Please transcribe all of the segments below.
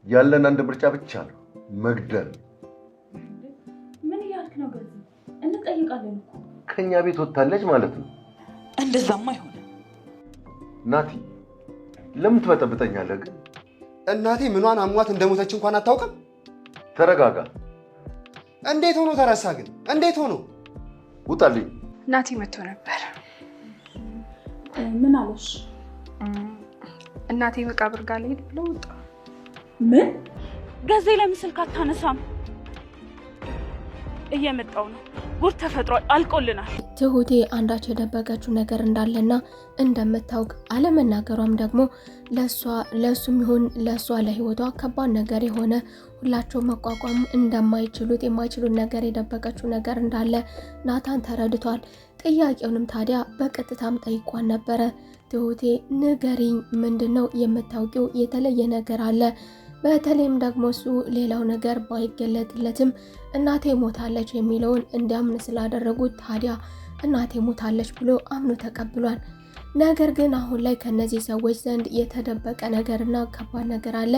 ያለን አንድ ምርጫ ብቻ ነው፣ መግደል። ምን ያልክ ነው? ገዚ እንጠይቃለን እኮ። ከኛ ቤት ወጣለች ማለት ነው። እንደዛማ አይሆንም። ናቲ ለምን ትበጠብጠኛለህ ግን? እናቴ ምኗን አሟት እንደሞተች እንኳን አታውቅም። ተረጋጋ። እንዴት ሆኖ ተረሳ ግን? እንዴት ሆኖ? ውጣልኝ። ናቲ መጥቶ ነበር። ምን አለሽ? እናቴ መቃብር ጋር ልሄድ ብሎ ወጣ። ምን? ገዜ ለምን ስልክ አታነሳም? እየመጣው ነው። ጉድ ተፈጥሯል፣ አልቆልናል። ትሁቴ አንዳች የደበቀችው ነገር እንዳለና እንደምታውቅ አለመናገሯም ደግሞ ለሱም ይሁን ለሷ ለህይወቷ ከባድ ነገር የሆነ ሁላቸው መቋቋም እንደማይችሉት የማይችሉት ነገር የደበቀችው ነገር እንዳለ ናታን ተረድቷል። ጥያቄውንም ታዲያ በቀጥታም ጠይቋን ነበረ። ትሁቴ ንገሪኝ፣ ምንድነው የምታውቂው? የተለየ ነገር አለ? በተለይም ደግሞ እሱ ሌላው ነገር ባይገለጥለትም እናቴ ሞታለች የሚለውን እንዲያምን ስላደረጉት ታዲያ እናቴ ሞታለች ብሎ አምኖ ተቀብሏል። ነገር ግን አሁን ላይ ከነዚህ ሰዎች ዘንድ የተደበቀ ነገርና ከባድ ነገር አለ።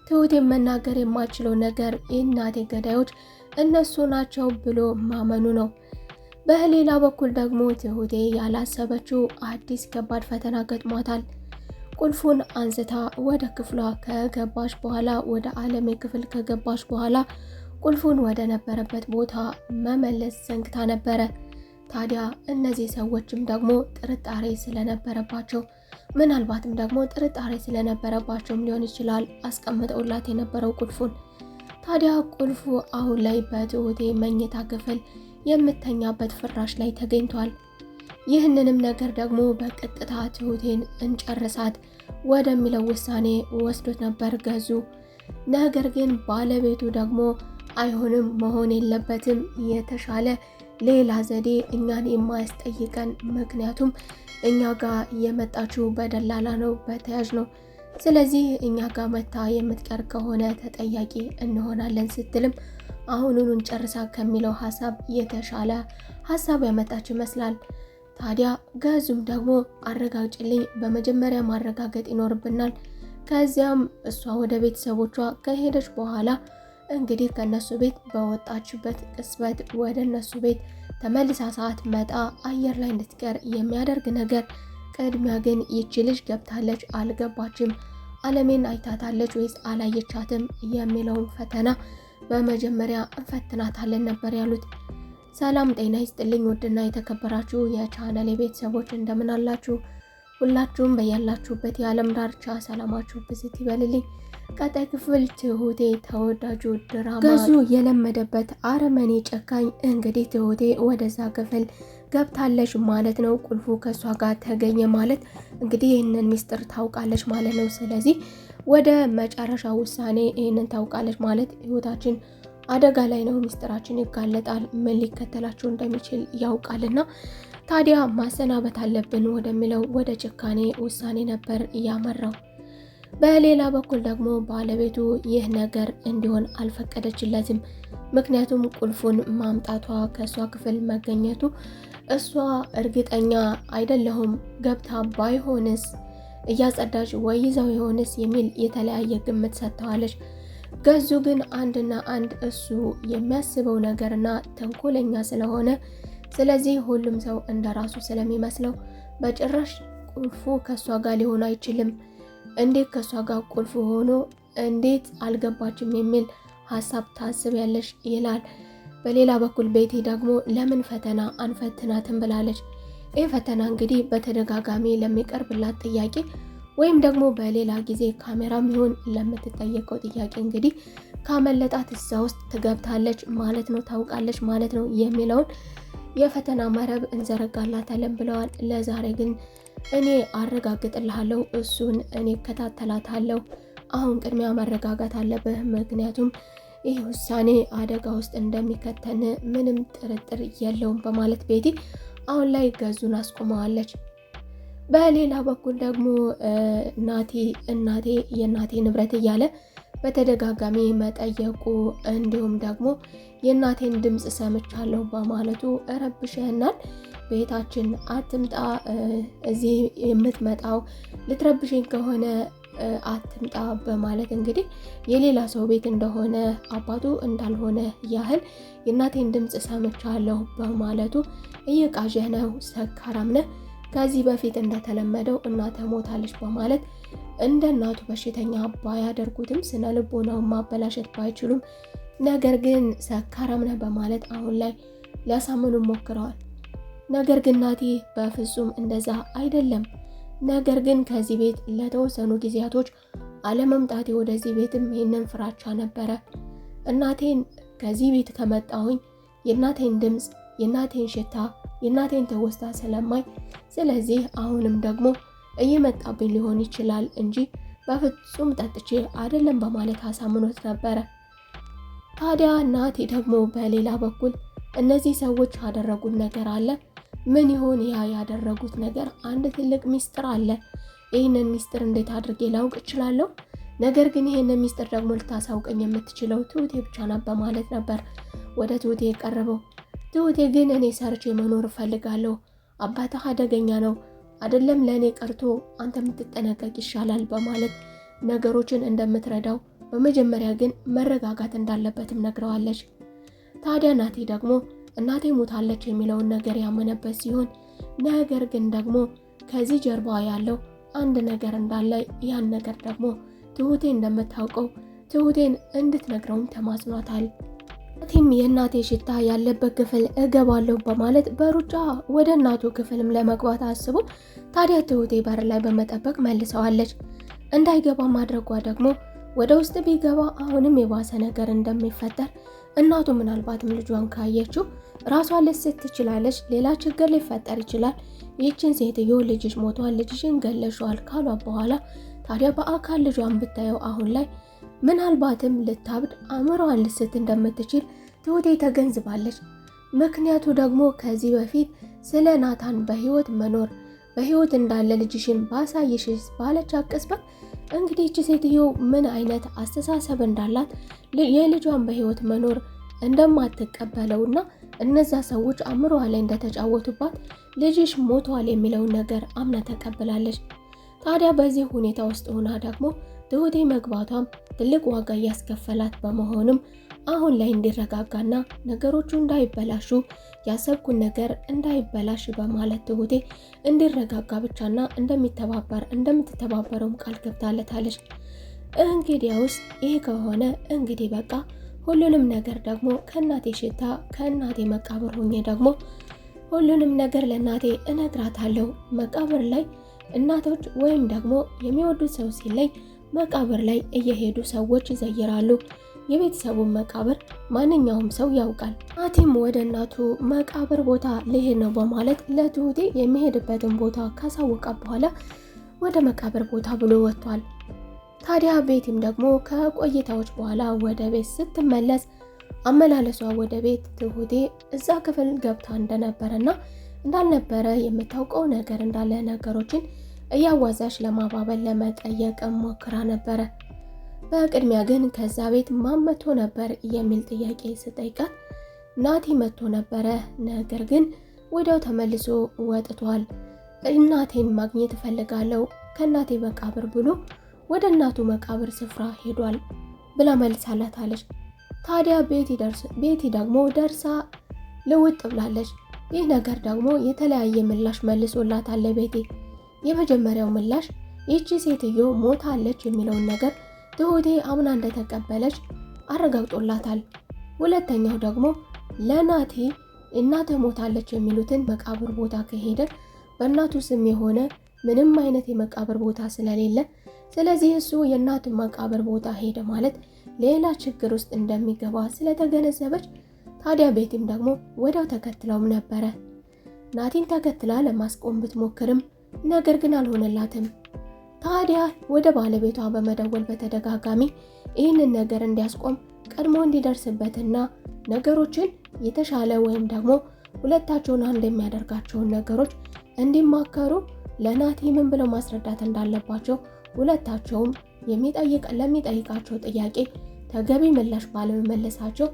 ትሁቴ መናገር የማይችለው ነገር የእናቴ ገዳዮች እነሱ ናቸው ብሎ ማመኑ ነው። በሌላ በኩል ደግሞ ትሁቴ ያላሰበችው አዲስ ከባድ ፈተና ገጥሟታል። ቁልፉን አንስታ ወደ ክፍሏ ከገባች በኋላ ወደ አለሜ ክፍል ከገባች በኋላ ቁልፉን ወደ ነበረበት ቦታ መመለስ ዘንግታ ነበረ። ታዲያ እነዚህ ሰዎችም ደግሞ ጥርጣሬ ስለነበረባቸው ምናልባትም ደግሞ ጥርጣሬ ስለነበረባቸውም ሊሆን ይችላል አስቀምጠውላት የነበረው ቁልፉን። ታዲያ ቁልፉ አሁን ላይ በትሁቴ መኝታ ክፍል የምተኛበት ፍራሽ ላይ ተገኝቷል። ይህንንም ነገር ደግሞ በቀጥታ ትሁቴን እንጨርሳት ወደሚለው ውሳኔ ወስዶት ነበር ገዙ። ነገር ግን ባለቤቱ ደግሞ አይሆንም፣ መሆን የለበትም፣ የተሻለ ሌላ ዘዴ እኛን የማያስጠይቀን፣ ምክንያቱም እኛ ጋር የመጣችው በደላላ ነው፣ በተያዥ ነው። ስለዚህ እኛ ጋር መታ የምትቀር ከሆነ ተጠያቂ እንሆናለን ስትልም አሁኑን እንጨርሳ ከሚለው ሀሳብ የተሻለ ሀሳብ ያመጣች ይመስላል። ታዲያ ገዙም ደግሞ አረጋግጭልኝ፣ በመጀመሪያ ማረጋገጥ ይኖርብናል። ከዚያም እሷ ወደ ቤተሰቦቿ ከሄደች በኋላ እንግዲህ ከነሱ ቤት በወጣችበት ቅጽበት ወደ እነሱ ቤት ተመልሳ ሰዓት መጣ አየር ላይ እንድትቀር የሚያደርግ ነገር። ቅድሚያ ግን ይቺ ልጅ ገብታለች አልገባችም፣ አለሜን አይታታለች ወይስ አላየቻትም የሚለውን ፈተና በመጀመሪያ እንፈትናታለን ነበር ያሉት። ሰላም ጤና ይስጥልኝ ውድና የተከበራችሁ የቻናሌ ቤተሰቦች እንደምን አላችሁ? ሁላችሁም በያላችሁበት የዓለም ዳርቻ ሰላማችሁ ብዝት ይበልልኝ። ቀጣይ ክፍል ትሁቴ ተወዳጁ ድራማ ገዙ የለመደበት አረመኔ ጨካኝ እንግዲህ ትሁቴ ወደዛ ክፍል ገብታለች ማለት ነው። ቁልፉ ከሷ ጋር ተገኘ ማለት እንግዲህ ይህንን ሚስጥር ታውቃለች ማለት ነው። ስለዚህ ወደ መጨረሻ ውሳኔ ይህንን ታውቃለች ማለት ህይወታችን አደጋ ላይ ነው፣ ሚስጥራችን ይጋለጣል፣ ምን ሊከተላቸው እንደሚችል ያውቃልና ታዲያ ማሰናበት አለብን ወደሚለው ወደ ጭካኔ ውሳኔ ነበር ያመራው። በሌላ በኩል ደግሞ ባለቤቱ ይህ ነገር እንዲሆን አልፈቀደችለትም። ምክንያቱም ቁልፉን ማምጣቷ ከሷ ክፍል መገኘቱ እሷ እርግጠኛ አይደለሁም ገብታ ባይሆንስ እያጸዳች ወይ ይዘው ይሆንስ የሚል የተለያየ ግምት ሰጥተዋለች። ገዙ ግን አንድና አንድ እሱ የሚያስበው ነገርና ተንኮለኛ ስለሆነ ስለዚህ ሁሉም ሰው እንደራሱ ስለሚመስለው በጭራሽ ቁልፉ ከሷ ጋር ሊሆን አይችልም፣ እንዴት ከሷ ጋር ቁልፉ ሆኖ እንዴት አልገባችም የሚል ሀሳብ ታስቢያለሽ ይላል። በሌላ በኩል ቤቲ ደግሞ ለምን ፈተና አንፈትናትም ብላለች። ይህ ፈተና እንግዲህ በተደጋጋሚ ለሚቀርብላት ጥያቄ ወይም ደግሞ በሌላ ጊዜ ካሜራም ይሁን ለምትጠየቀው ጥያቄ እንግዲህ ካመለጣት እዛ ውስጥ ትገብታለች ማለት ነው፣ ታውቃለች ማለት ነው የሚለውን የፈተና መረብ እንዘረጋላታለን ብለዋል። ለዛሬ ግን እኔ አረጋግጥልሃለሁ፣ እሱን እኔ እከታተላታለሁ። አሁን ቅድሚያ መረጋጋት አለብህ፣ ምክንያቱም ይህ ውሳኔ አደጋ ውስጥ እንደሚከተን ምንም ጥርጥር የለውም በማለት ቤቲ አሁን ላይ ገዙን አስቆመዋለች። በሌላ በኩል ደግሞ ናቲ እናቴ የእናቴ ንብረት እያለ በተደጋጋሚ መጠየቁ እንዲሁም ደግሞ የእናቴን ድምፅ ሰምቻለሁ በማለቱ ረብሸናል፣ ቤታችን አትምጣ፣ እዚህ የምትመጣው ልትረብሽኝ ከሆነ አትምጣ በማለት እንግዲህ የሌላ ሰው ቤት እንደሆነ አባቱ እንዳልሆነ ያህል የእናቴን ድምፅ ሰምቻለሁ በማለቱ እየቃዠህ ነው፣ ሰካራም ነህ፣ ከዚህ በፊት እንደተለመደው እናተ ሞታለች በማለት እንደ እናቱ በሽተኛ ባያደርጉትም ስነ ልቦናውን ማበላሸት ባይችሉም ነገር ግን ሰካራም ነህ በማለት አሁን ላይ ሊያሳምኑ ሞክረዋል። ነገር ግን ናቲ በፍጹም እንደዛ አይደለም፣ ነገር ግን ከዚህ ቤት ለተወሰኑ ጊዜያቶች አለመምጣቴ ወደዚህ ቤትም ይህንን ፍራቻ ነበረ። እናቴን ከዚህ ቤት ከመጣሁኝ የእናቴን ድምፅ፣ የእናቴን ሽታ፣ የእናቴን ትውስታ ስለማይ ስለዚህ አሁንም ደግሞ እየመጣብኝ ሊሆን ይችላል እንጂ በፍጹም ጠጥቼ አይደለም በማለት አሳምኖት ነበረ። ታዲያ ናቲ ደግሞ በሌላ በኩል እነዚህ ሰዎች ያደረጉት ነገር አለ። ምን ይሆን ያ ያደረጉት ነገር? አንድ ትልቅ ሚስጥር አለ። ይህንን ሚስጥር እንዴት አድርጌ ላውቅ እችላለሁ? ነገር ግን ይህንን ሚስጥር ደግሞ ልታሳውቀኝ የምትችለው ትሁቴ ብቻ ናት በማለት ነበር ወደ ትሁቴ የቀረበው። ትሁቴ ግን እኔ ሰርቼ መኖር እፈልጋለሁ፣ አባትህ አደገኛ ነው፣ አይደለም ለእኔ ቀርቶ አንተ የምትጠነቀቅ ይሻላል በማለት ነገሮችን እንደምትረዳው በመጀመሪያ ግን መረጋጋት እንዳለበትም ነግረዋለች። ታዲያ ናቲ ደግሞ እናቴ ሞታለች የሚለውን ነገር ያመነበት ሲሆን ነገር ግን ደግሞ ከዚህ ጀርባ ያለው አንድ ነገር እንዳለ ያን ነገር ደግሞ ትሁቴ እንደምታውቀው ትሁቴን እንድትነግረውም ተማጽኗታል። ናቲም የእናቴ ሽታ ያለበት ክፍል እገባለሁ በማለት በሩጫ ወደ እናቱ ክፍልም ለመግባት አስቦ ታዲያ ትሁቴ በር ላይ በመጠበቅ መልሰዋለች። እንዳይገባ ማድረጓ ደግሞ ወደ ውስጥ ቢገባ አሁንም የባሰ ነገር እንደሚፈጠር እናቱ ምናልባትም ልጇን ካየችው ራሷን ልትስት ትችላለች፣ ሌላ ችግር ሊፈጠር ይችላል። ይህችን ሴትዮ ልጅሽ ሞቷል፣ ልጅሽን ገለሸዋል ካሏት በኋላ ታዲያ በአካል ልጇን ብታየው አሁን ላይ ምናልባትም ልታብድ አእምሮዋን ልስት እንደምትችል ትሁቴ ተገንዝባለች። ምክንያቱ ደግሞ ከዚህ በፊት ስለ ናታን በህይወት መኖር በህይወት እንዳለ ልጅሽን ባሳይሽስ ባለች ቅጽበት እንግዲህ እቺ ሴትዮ ምን አይነት አስተሳሰብ እንዳላት የልጇን በህይወት መኖር እንደማትቀበለውና እነዛ ሰዎች አእምሮዋ ላይ እንደተጫወቱባት ልጅሽ ሞቷል የሚለውን ነገር አምና ተቀብላለች። ታዲያ በዚህ ሁኔታ ውስጥ ሆና ደግሞ ትሁቴ መግባቷም ትልቅ ዋጋ እያስከፈላት በመሆኑም አሁን ላይ እንዲረጋጋና ነገሮቹ እንዳይበላሹ ያሰብኩን ነገር እንዳይበላሽ በማለት ትሁቴ እንዲረጋጋ ብቻና እንደምትተባበረውም ቃል ገብታለታለች። እንግዲያውስ ይህ ከሆነ እንግዲህ በቃ ሁሉንም ነገር ደግሞ ከእናቴ ሽታ ከእናቴ መቃብር ሆኜ ደግሞ ሁሉንም ነገር ለእናቴ እነግራታለሁ። መቃብር ላይ እናቶች ወይም ደግሞ የሚወዱት ሰው ሲለይ መቃብር ላይ እየሄዱ ሰዎች ይዘይራሉ። የቤተሰቡን መቃብር ማንኛውም ሰው ያውቃል። ናቲም ወደ እናቱ መቃብር ቦታ ልሄድ ነው በማለት ለትሁቴ የሚሄድበትን ቦታ ካሳወቃ በኋላ ወደ መቃብር ቦታ ብሎ ወጥቷል። ታዲያ ቤቲም ደግሞ ከቆይታዎች በኋላ ወደ ቤት ስትመለስ አመላለሷ ወደ ቤት ትሁቴ እዛ ክፍል ገብታ እንደነበረና እንዳልነበረ የምታውቀው ነገር እንዳለ ነገሮችን እያዋዛች ለማባበል ለመጠየቅ ሞክራ ነበረ። በቅድሚያ ግን ከዛ ቤት ማን መጥቶ ነበር የሚል ጥያቄ ስጠይቃት ናቲ መጥቶ ነበረ፣ ነገር ግን ወዲያው ተመልሶ ወጥቷል። እናቴን ማግኘት እፈልጋለሁ ከእናቴ መቃብር ብሎ ወደ እናቱ መቃብር ስፍራ ሄዷል ብላ መልሳላታለች። ታዲያ ቤቲ ደግሞ ደርሳ ልውጥ ብላለች። ይህ ነገር ደግሞ የተለያየ ምላሽ መልሶላታል ቤቲ። የመጀመሪያው ምላሽ ይህቺ ሴትዮ ሞታለች የሚለውን ነገር ትሁቴ አምና እንደተቀበለች አረጋግጦላታል። ሁለተኛው ደግሞ ለናቲ እናተ ሞታለች የሚሉትን መቃብር ቦታ ከሄደ በእናቱ ስም የሆነ ምንም አይነት የመቃብር ቦታ ስለሌለ ስለዚህ እሱ የእናቱን መቃብር ቦታ ሄደ ማለት ሌላ ችግር ውስጥ እንደሚገባ ስለተገነዘበች ታዲያ ቤቲም ደግሞ ወዲያው ተከትለውም ነበረ። ናቲን ተከትላ ለማስቆም ብትሞክርም ነገር ግን አልሆነላትም። ታዲያ ወደ ባለቤቷ በመደወል በተደጋጋሚ ይህንን ነገር እንዲያስቆም ቀድሞ እንዲደርስበትና ነገሮችን የተሻለ ወይም ደግሞ ሁለታቸውን አንድ የሚያደርጋቸውን ነገሮች እንዲማከሩ ለናቲ ምን ብለው ማስረዳት እንዳለባቸው ሁለታቸውም ለሚጠይቃቸው ጥያቄ ተገቢ ምላሽ ባለመመለሳቸው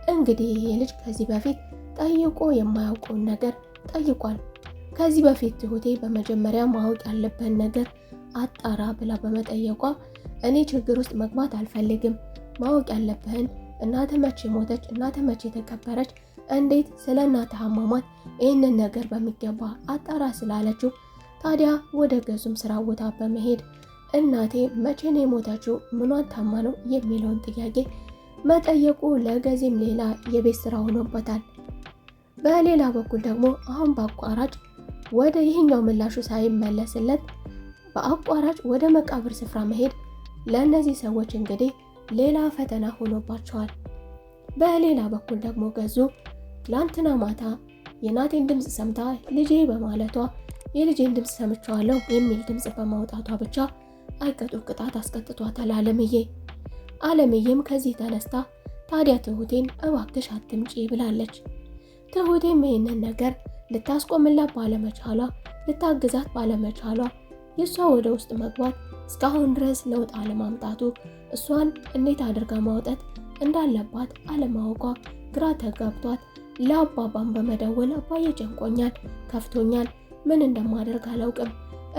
እንግዲህ ይሄ ልጅ ከዚህ በፊት ጠይቆ የማያውቀውን ነገር ጠይቋል። ከዚህ በፊት ትሁቴ በመጀመሪያ ማወቅ ያለበት ነገር አጣራ ብላ በመጠየቋ እኔ ችግር ውስጥ መግባት አልፈልግም፣ ማወቅ ያለብህን እናትህ መቼ ሞተች፣ እናትህ መቼ ተቀበረች፣ እንዴት ስለ እናትህ አሟሟት ይህንን ነገር በሚገባ አጣራ ስላለችው ታዲያ ወደ ገዙም ስራ ቦታ በመሄድ እናቴ መቼ ነው የሞተችው፣ ምኗን ታማ ነው የሚለውን ጥያቄ መጠየቁ ለገዜም ሌላ የቤት ስራ ሆኖበታል። በሌላ በኩል ደግሞ አሁን በአቋራጭ ወደ ይህኛው ምላሹ ሳይመለስለት በአቋራጭ ወደ መቃብር ስፍራ መሄድ ለእነዚህ ሰዎች እንግዲህ ሌላ ፈተና ሆኖባቸዋል። በሌላ በኩል ደግሞ ገዙ ትላንትና ማታ የናቴን ድምፅ ሰምታ ልጄ በማለቷ የልጄን ድምፅ ሰምቻለሁ የሚል ድምፅ በማውጣቷ ብቻ አይቀጡ ቅጣት አስቀጥቷታል አለምዬም ከዚህ ተነስታ ታዲያ ትሁቴን እባክሽ አትምጪ ብላለች። ትሁቴም ይህንን ነገር ልታስቆምላት ባለመቻሏ፣ ልታግዛት ባለመቻሏ የእሷ ወደ ውስጥ መግባት እስካሁን ድረስ ለውጥ አለማምጣቱ እሷን እንዴት አድርጋ ማውጣት እንዳለባት አለማወቋ ግራ ተጋብቷት ለአባባን በመደወል አባዬ ጨንቆኛል፣ ከፍቶኛል፣ ምን እንደማደርግ አላውቅም፣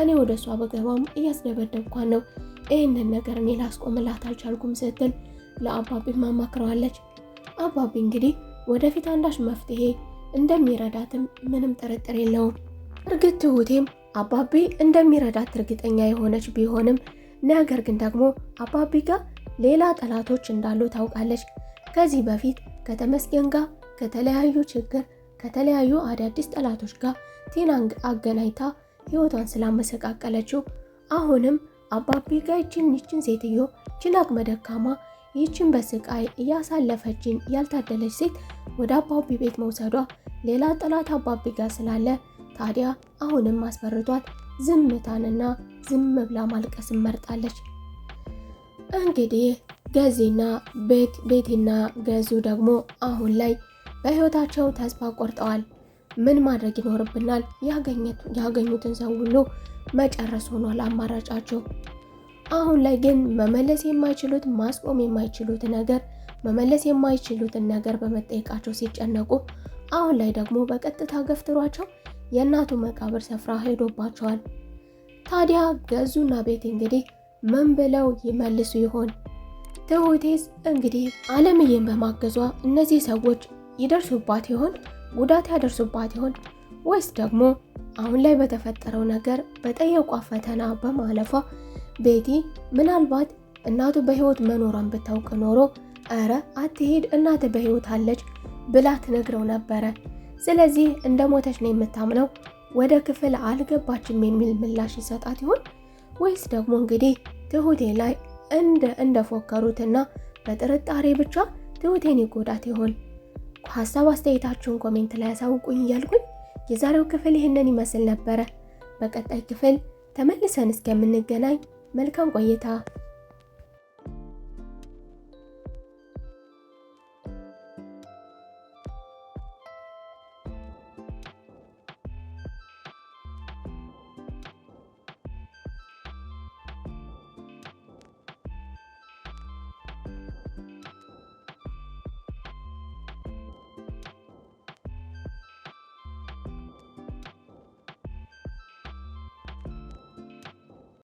እኔ ወደ እሷ በገባም እያስደበደብኳን ነው፣ ይህንን ነገር እኔ ላስቆምላት አልቻልኩም ስትል ለአባቢ ማማክረዋለች። አባቢ እንግዲህ ወደፊት አንዳች መፍትሄ እንደሚረዳትም ምንም ጥርጥር የለውም። እርግጥ ትሁቴም አባቢ እንደሚረዳት እርግጠኛ የሆነች ቢሆንም ነገር ግን ደግሞ አባቢ ጋር ሌላ ጠላቶች እንዳሉ ታውቃለች። ከዚህ በፊት ከተመስገን ጋር ከተለያዩ ችግር ከተለያዩ አዳዲስ ጠላቶች ጋር ቲናን አገናኝታ ህይወቷን ስላመሰቃቀለችው አሁንም አባቢ ጋር ይችን ሴትዮ ይችን አቅመ ደካማ ይችን በስቃይ እያሳለፈችን ያልታደለች ሴት ወደ አባቢ ቤት መውሰዷ ሌላ ጠላት አባቢ ጋር ስላለ ታዲያ አሁንም አስፈርቷት ዝምታንና ዝም ብላ ማልቀስን መርጣለች። እንግዲህ ገዚና ቤቲና ገዙ ደግሞ አሁን ላይ በህይወታቸው ተስፋ ቆርጠዋል። ምን ማድረግ ይኖርብናል? ያገኙትን ሰው ሁሉ መጨረስ ሆኗል አማራጫቸው። አሁን ላይ ግን መመለስ የማይችሉት ማስቆም የማይችሉት ነገር መመለስ የማይችሉትን ነገር በመጠየቃቸው ሲጨነቁ፣ አሁን ላይ ደግሞ በቀጥታ ገፍትሯቸው የእናቱ መቃብር ስፍራ ሄዶባቸዋል። ታዲያ ገዙና ቤቲ እንግዲህ ምን ብለው ይመልሱ ይሆን? ትሁቴስ እንግዲህ አለምዬን በማገዟ እነዚህ ሰዎች ይደርሱባት ይሆን? ጉዳት ያደርሱባት ይሆን? ወይስ ደግሞ አሁን ላይ በተፈጠረው ነገር በጠየቋ ፈተና በማለፏ ቤቲ ምናልባት እናቱ በህይወት መኖሯን ብታውቅ ኖሮ እረ አትሄድ እናት በህይወት አለች ብላ ትነግረው ነበረ። ስለዚህ እንደ ሞተች ነው የምታምነው፣ ወደ ክፍል አልገባችም የሚል ምላሽ ይሰጣት ይሆን? ወይስ ደግሞ እንግዲህ ትሁቴ ላይ እንደፎከሩትና በጥርጣሬ ብቻ ትሁቴን ይጎዳት ይሆን? ሀሳብ አስተያየታችሁን ኮሜንት ላይ ያሳውቁኝ እያልኩኝ የዛሬው ክፍል ይህንን ይመስል ነበረ። በቀጣይ ክፍል ተመልሰን እስከምንገናኝ መልካም ቆይታ